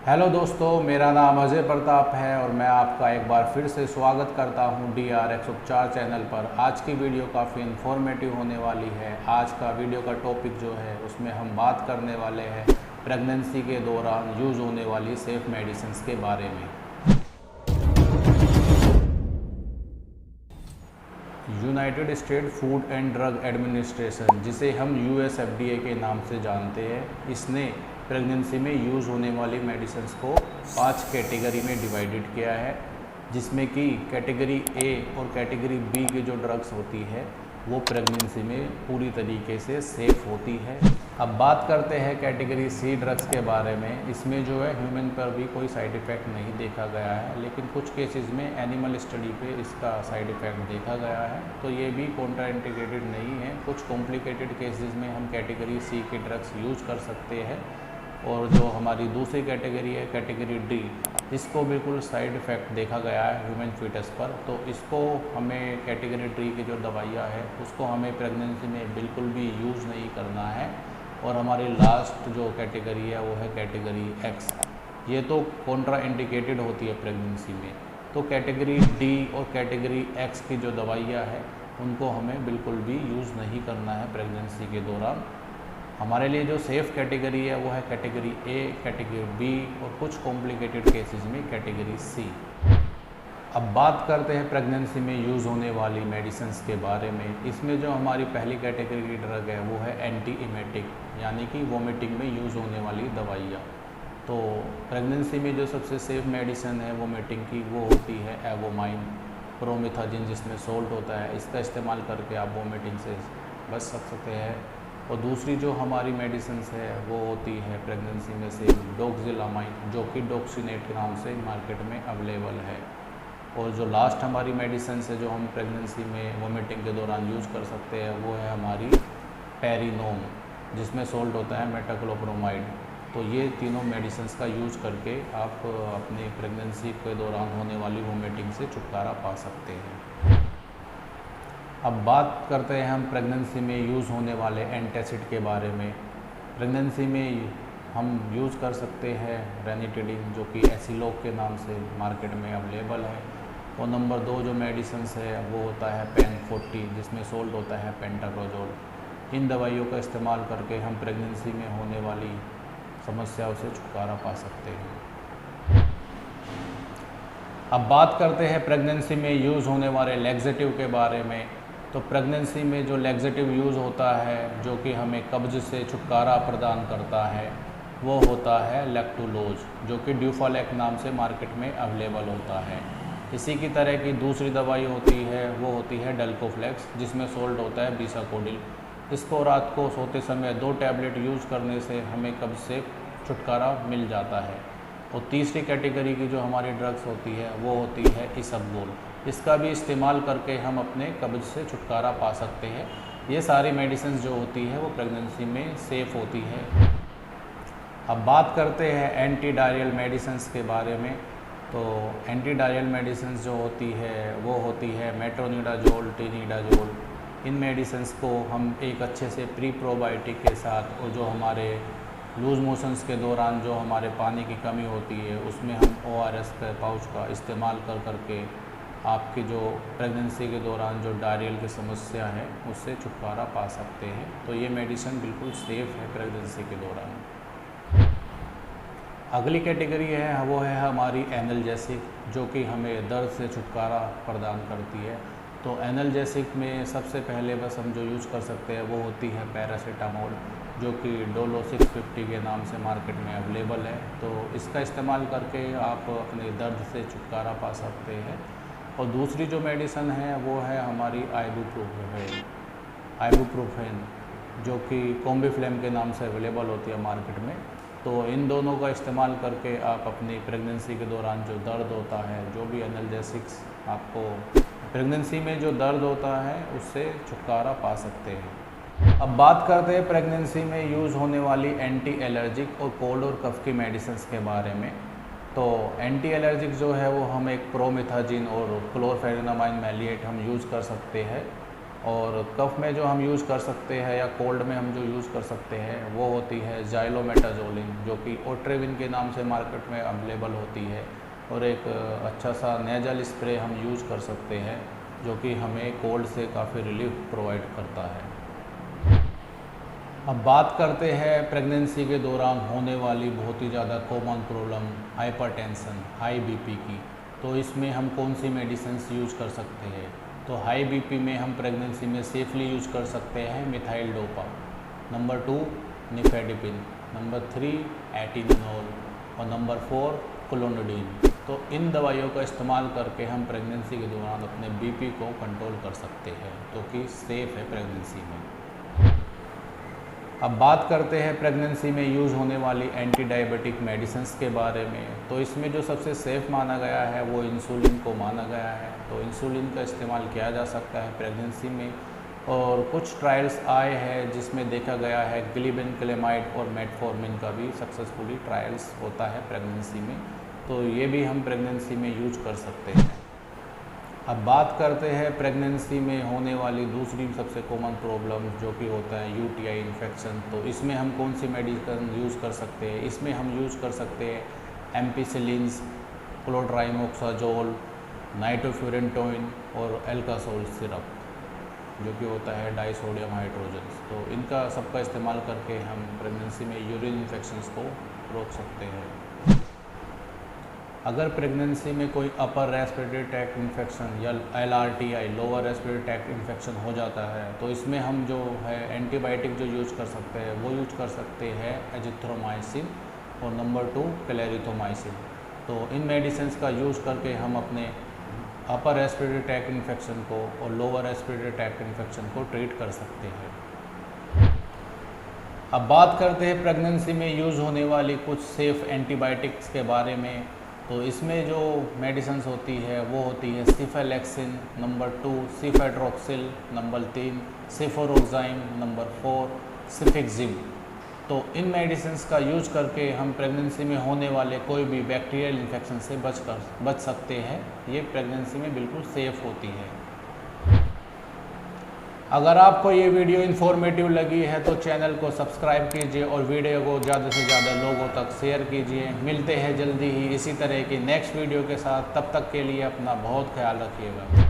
Hello दोस्तों, मेरा नाम अजय प्रताप है और मैं आपका एक बार फिर से स्वागत करता हूं DR 104 चैनल पर। आज की वीडियो काफ़ी इन्फॉर्मेटिव होने वाली है। आज का वीडियो का टॉपिक जो है उसमें हम बात करने वाले हैं प्रेगनेंसी के दौरान यूज़ होने वाली सेफ मेडिसिन्स के बारे में। United state food and drug administration, जिसे हम US FDA के नाम से जानते हैं, इसने प्रेगनेंसी में यूज़ होने वाली मेडिसिन्स को 5 कैटेगरी में डिवाइडेड किया है, जिसमें कि कैटेगरी A और कैटेगरी B की जो ड्रग्स होती है वो प्रेगनेंसी में पूरी तरीके से सेफ़ होती है। अब बात करते हैं कैटेगरी C ड्रग्स के बारे में। इसमें जो है ह्यूमन पर भी कोई साइड इफ़ेक्ट नहीं देखा गया है, लेकिन कुछ केसेस में एनिमल स्टडी पे इसका साइड इफ़ेक्ट देखा गया है, तो ये भी कॉन्ट्राइंडिकेटेड नहीं है। कुछ कॉम्प्लिकेटेड केसेस में हम कैटेगरी C के ड्रग्स यूज़ कर सकते हैं। और जो हमारी दूसरी कैटेगरी है कैटेगरी D, इसको बिल्कुल साइड इफ़ेक्ट देखा गया है ह्यूमन फीटस पर, तो इसको हमें कैटेगरी D की जो दवाइयाँ है उसको हमें प्रेगनेंसी में बिल्कुल भी यूज़ नहीं करना है। और हमारी लास्ट जो कैटेगरी है वो है कैटेगरी X। ये तो कॉन्ट्रा इंडिकेटेड होती है प्रेगनेंसी में, तो कैटेगरी D और कैटेगरी X की जो दवाइयाँ हैं उनको हमें बिल्कुल भी यूज़ नहीं करना है प्रेगनेंसी के दौरान। हमारे लिए जो सेफ़ कैटेगरी है वो है कैटेगरी A, कैटेगरी B और कुछ कॉम्प्लिकेटेड केसेस में कैटेगरी C। अब बात करते हैं प्रेगनेंसी में यूज़ होने वाली मेडिसिन्स के बारे में। इसमें जो हमारी पहली कैटेगरी की ड्रग है वो है एंटी इमेटिक, यानी कि वोमिटिंग में यूज़ होने वाली दवाइयाँ। तो प्रेगनेंसी में जो सबसे सेफ़ मेडिसिन है वोमिटिंग की वो होती है एवोमाइन, प्रोमिथाजिन जिसमें सोल्ट होता है। इसका इस्तेमाल करके आप वोमिटिंग से बच सकते हैं। और दूसरी जो हमारी मेडिसिन्स है वो होती है प्रेगनेंसी में से डोक्सिलामाइन, जो कि डोक्सीनेट के नाम से मार्केट में अवेलेबल है। और जो लास्ट हमारी मेडिसिन्स है जो हम प्रेगनेंसी में वोमिटिंग के दौरान यूज़ कर सकते हैं वो है हमारी पेरिनोम, जिसमें सोल्ट होता है मेटाक्लोप्रोमाइड। तो ये तीनों मेडिसिन्स का यूज़ करके आप अपनी प्रेगनेंसी के दौरान होने वाली वोमिटिंग से छुटकारा पा सकते हैं। अब बात करते हैं हम प्रेगनेंसी में यूज़ होने वाले एंटासिड के बारे में। प्रेगनेंसी में हम यूज़ कर सकते हैं रेनिटिडिन, जो कि एसिलोक के नाम से मार्केट में अवेलेबल है। और नंबर 2 जो मेडिसिन्स है वो होता है पेन-40, जिसमें सोल्ट होता है पेंटाप्रोजोल। इन दवाइयों का इस्तेमाल करके हम प्रेगनेंसी में होने वाली समस्याओं से छुटकारा पा सकते हैं। अब बात करते हैं प्रेगनेंसी में यूज़ होने वाले लैक्सेटिव के बारे में। तो प्रेगनेंसी में जो लैक्सेटिव यूज़ होता है जो कि हमें कब्ज़ से छुटकारा प्रदान करता है वो होता है लैक्टुलोज, जो कि ड्यूफालेक नाम से मार्केट में अवेलेबल होता है। इसी की तरह की दूसरी दवाई होती है वो होती है डेल्कोफ्लेक्स, जिसमें सोल्ट होता है बीसाकोडिल। इसको रात को सोते समय 2 टैबलेट यूज़ करने से हमें कब्ज़ से छुटकारा मिल जाता है। और तीसरी कैटेगरी की जो हमारी ड्रग्स होती है वो होती है इसबगोल। इसका भी इस्तेमाल करके हम अपने कब्ज़ से छुटकारा पा सकते हैं। ये सारी मेडिसिन जो होती है वो प्रेगनेंसी में सेफ़ होती है। अब बात करते हैं एंटी डायरियल मेडिसिन्स के बारे में। तो एंटी डायरियल मेडिसिन्स जो होती है वो होती है मेट्रोनिडाजोल, टिनिडाजोल। इन मेडिसिन्स को हम एक अच्छे से प्री प्रोबायोटिक के साथ, और जो हमारे लूज़ मोशंस के दौरान जो हमारे पानी की कमी होती है उसमें हम ORS के पाउच का इस्तेमाल करके आपकी जो प्रेगनेंसी के दौरान जो डायरियल की समस्या है उससे छुटकारा पा सकते हैं। तो ये मेडिसिन बिल्कुल सेफ़ है प्रेगनेंसी के दौरान। अगली कैटेगरी है वो है हमारी एनाल्जेसिक, जो कि हमें दर्द से छुटकारा प्रदान करती है। तो एनाल्जेसिक में सबसे पहले बस हम जो यूज़ कर सकते हैं वो होती है पैरासीटामोल, जो कि डोलो 650 के नाम से मार्केट में अवेलेबल है। तो इसका इस्तेमाल करके आप अपने दर्द से छुटकारा पा सकते हैं। और दूसरी जो मेडिसिन है वो है हमारी आइबुप्रोफेन, जो कि कॉम्बिफ्लेम के नाम से अवेलेबल होती है मार्केट में। तो इन दोनों का इस्तेमाल करके आप अपनी प्रेगनेंसी के दौरान जो दर्द होता है, जो भी एनाल्जेसिक्स आपको प्रेगनेंसी में जो दर्द होता है उससे छुटकारा पा सकते हैं। अब बात करते हैं प्रेगनेंसी में यूज़ होने वाली एंटी एलर्जिक और कोल्ड और कफ की मेडिसिन्स के बारे में। तो एंटी एलर्जिक जो है वो हम एक प्रोमिथाजिन और क्लोरफेनिनामाइन मैलिएट हम यूज़ कर सकते हैं। और कफ में जो हम यूज़ कर सकते हैं या कोल्ड में हम जो यूज़ कर सकते हैं वो होती है जाइलोमेटाजोलिन, जो कि ओट्रेविन के नाम से मार्केट में अवेलेबल होती है। और एक अच्छा सा नेजल स्प्रे हम यूज़ कर सकते हैं जो कि हमें कोल्ड से काफ़ी रिलीफ प्रोवाइड करता है। अब बात करते हैं प्रेगनेंसी के दौरान होने वाली बहुत ही ज़्यादा common problem hypertension, high BP की। तो इसमें हम कौन सी मेडिसिन्स यूज़ कर सकते हैं? तो हाई बीपी में हम प्रेगनेंसी में सेफली यूज़ कर सकते हैं methyl dopa, number 2 nifedipine, number 3 एटिनोल और नंबर 4 क्लोनोडीन। तो इन दवाइयों का इस्तेमाल करके हम प्रेगनेंसी के दौरान अपने बीपी को कंट्रोल कर सकते हैं, जो कि सेफ़ है प्रेगनेंसी में। अब बात करते हैं प्रेगनेंसी में यूज़ होने वाली एंटी डायबिटिक मेडिसिन्स के बारे में। तो इसमें जो सबसे सेफ़ माना गया है वो इंसुलिन को माना गया है। तो इंसुलिन का इस्तेमाल किया जा सकता है प्रेगनेंसी में, और कुछ ट्रायल्स आए हैं जिसमें देखा गया है ग्लिबिनक्लेमाइड और मेटफॉर्मिन का भी सक्सेसफुली ट्रायल्स होता है प्रेगनेंसी में। तो ये भी हम प्रेगनेंसी में यूज कर सकते हैं। अब बात करते हैं प्रेगनेंसी में होने वाली दूसरी सबसे कॉमन प्रॉब्लम जो कि होता है यूटीआई इन्फेक्शन। तो इसमें हम कौन सी मेडिसिन यूज़ कर सकते हैं? इसमें हम यूज़ कर सकते हैं एम्पिसिलिन्स, क्लोट्राइमोक्साजोल, नाइट्रोफ्यूरेंटोइन और एल्कासोल सिरप, जो कि होता है डाइसोडियम हाइड्रोजन। तो इनका सबका इस्तेमाल करके हम प्रेगनेंसी में यूरिन इन्फेक्शंस को रोक सकते हैं। अगर प्रेगनेंसी में कोई अपर रेस्पिरेटरी ट्रैक्ट इन्फेक्शन या LRTI, lower respiratory tract infection हो जाता है, तो इसमें हम जो है एंटीबायोटिक जो यूज कर सकते हैं वो यूज कर सकते हैं एजिथ्रोमाइसिन और नंबर 2 क्लेरिथोमाइसिन। तो इन मेडिसिन का यूज़ करके हम अपने अपर रेस्पिरेटरी ट्रैक्ट इन्फेक्शन को और लोअर रेस्पिरेटरी ट्रैक्ट इन्फेक्शन को ट्रीट कर सकते हैं। अब बात करते हैं प्रेगनेंसी में यूज़ होने वाली कुछ सेफ़ एंटीबायोटिक्स के बारे में। तो इसमें जो मेडिसिन होती है वो होती है सिफेलेक्सिन, नंबर 2 सिफेट्रोक्सिल, नंबर 3 सिफोरोक्साइन, नंबर 4 सिफिक्सिम। तो इन मेडिसिन का यूज़ करके हम प्रेगनेंसी में होने वाले कोई भी बैक्टीरियल इन्फेक्शन से बच सकते हैं। ये प्रेगनेंसी में बिल्कुल सेफ़ होती है। अगर आपको ये वीडियो इन्फॉर्मेटिव लगी है तो चैनल को सब्सक्राइब कीजिए और वीडियो को ज़्यादा से ज़्यादा लोगों तक शेयर कीजिए। मिलते हैं जल्दी ही इसी तरह की नेक्स्ट वीडियो के साथ। तब तक के लिए अपना बहुत ख्याल रखिएगा।